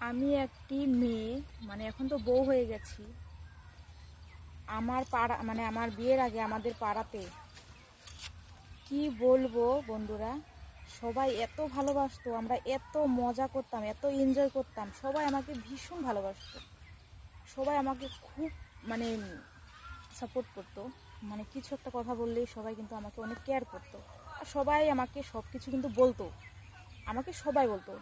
আমি একটি মেয়ে, মানে এখন তো বউ হয়ে গেছি। আমার পাড়া, মানে আমার বিয়ের আগে আমাদের পাড়াতে কি বলবো বন্ধুরা, সবাই এত ভালোবাসতো, আমরা এত মজা করতাম, এত এনজয় করতাম, সবাই আমাকে ভীষণ ভালোবাসতো। সবাই আমাকে খুব মানে সাপোর্ট করতো। মানে কিছু একটা কথা বললেই সবাই কিন্তু আমাকে অনেক কেয়ার করতো। আর সবাই আমাকে সব কিছু কিন্তু বলতো, আমাকে সবাই বলতো।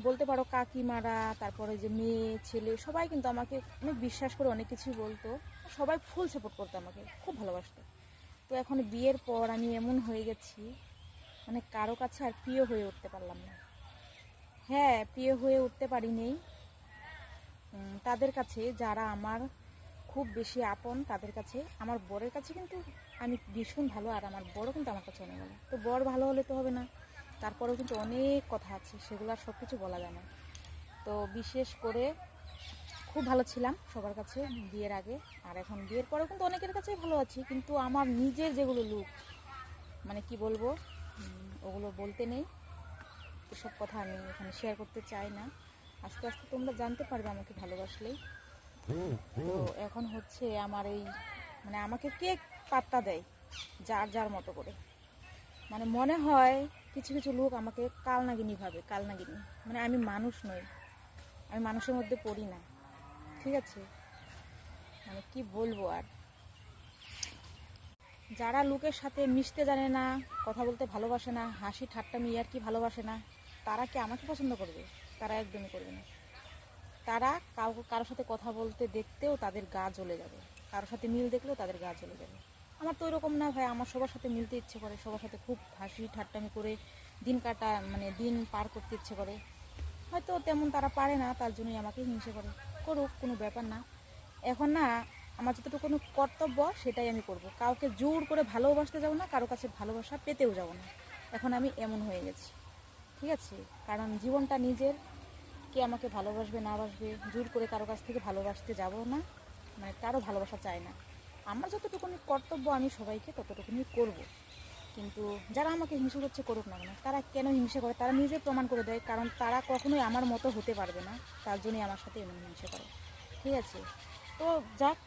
বলতে পারো কাকিমারা, তারপরে যে মেয়ে ছেলে সবাই কিন্তু আমাকে অনেক বিশ্বাস করে অনেক কিছুই বলতো। সবাই ফুল সাপোর্ট করতো, আমাকে খুব ভালোবাসতো। তো এখন বিয়ের পর আমি এমন হয়ে গেছি, মানে কারো কাছে আর প্রিয় হয়ে উঠতে পারলাম না। হ্যাঁ, প্রিয় হয়ে উঠতে পারিনি তাদের কাছে যারা আমার খুব বেশি আপন, তাদের কাছে। আমার বরের কাছে কিন্তু আমি ভীষণ ভালো, আর আমার বড়ও কিন্তু আমার কাছে অনেক ভালো। তো বর ভালো হলে তো হবে না, তারপরেও কিন্তু অনেক কথা আছে, সেগুলো আর সব কিছু বলা যায় না। তো বিশেষ করে খুব ভালো ছিলাম সবার কাছে বিয়ের আগে, আর এখন বিয়ের পরেও কিন্তু অনেকের কাছেই ভালো আছি। কিন্তু আমার নিজের যেগুলো লুক, মানে কি বলবো, ওগুলো বলতে নেই। এসব কথা আমি এখানে শেয়ার করতে চাই না। আস্তে আস্তে তোমরা জানতে পারবে আমাকে ভালোবাসলেই। তো এখন হচ্ছে আমার এই, মানে আমাকে কে পাত্তা দেয়, যার যার মতো করে। মানে মনে হয় কিছু কিছু লোক আমাকে কালনাগিনী ভাবে, কালনাগিনী। মানে আমি মানুষ নই, আমি মানুষের মধ্যে পড়ি না, ঠিক আছে? মানে কি বলবো আর, যারা লোকের সাথে মিশতে জানে না, কথা বলতে ভালোবাসে না, হাসি ঠাট্টা আর কি ভালোবাসে না, তারা কি আমাকে পছন্দ করবে? তারা একদমই করবে না। তারা কারোর সাথে কথা বলতে দেখতেও তাদের গা জ্বলে যাবে, কারোর সাথে মিল দেখলেও তাদের গা জ্বলে যাবে। আমার তো ওইরকম না ভাই, আমার সবার সাথে মিলতে ইচ্ছে করে, সবার সাথে খুব হাসি ঠাট্টামি করে দিন কাটা, মানে দিন পার করতে ইচ্ছে করে। হয়তো তেমন তারা পারে না, তার জন্যই আমাকে হিংসে করে। করুক, কোনো ব্যাপার না। এখন না, আমার যতটুকু কর্তব্য সেটাই আমি করব। কাউকে জোর করে ভালোবাসতে যাব না, কারো কাছে ভালোবাসা পেতেও যাব না। এখন আমি এমন হয়ে গেছি, ঠিক আছে? কারণ জীবনটা নিজের, কে আমাকে ভালোবাসবে না বাসবে, জোর করে কারো কাছ থেকে ভালোবাসতে যাব না, মানে কারো ভালোবাসা চাই না। আমার যতটুকুনি কর্তব্য আমি সবাইকে ততটুকুনি করব। কিন্তু যারা আমাকে হিংসা করছে, করুক না কেন, তারা কেন হিংসা করে তারা নিজে প্রমাণ করে দেয়, কারণ তারা কখনোই আমার মতো হতে পারবে না। তার জন্যই আমার সাথে এমন হিংসা করে, ঠিক আছে? তো যাক,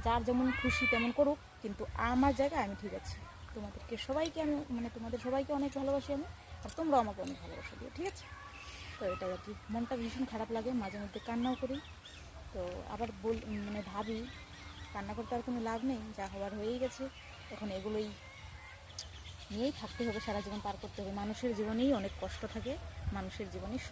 যার যেমন খুশি তেমন করুক, কিন্তু আমার জায়গায় আমি ঠিক আছি। তোমাদেরকে সবাইকে আমি, মানে তোমাদের সবাইকে অনেক ভালোবাসি আমি, আর তোমরাও আমাকে অনেক ভালোবাসা দিও, ঠিক আছে? তো এটাই আর কি, মনটা ভীষণ খারাপ লাগে, মাঝে মধ্যে কান্নাও করি। তো আবার মানে ভাবি, কান্না করতে আর কোনো লাভ নেই, যা হওয়ার হয়েই গেছে। এখন এগুলোই নিয়েই থাকতে হবে, সারা জীবন পার করতে হবে। মানুষের জীবনেই অনেক কষ্ট থাকে, মানুষের জীবনেই সুখ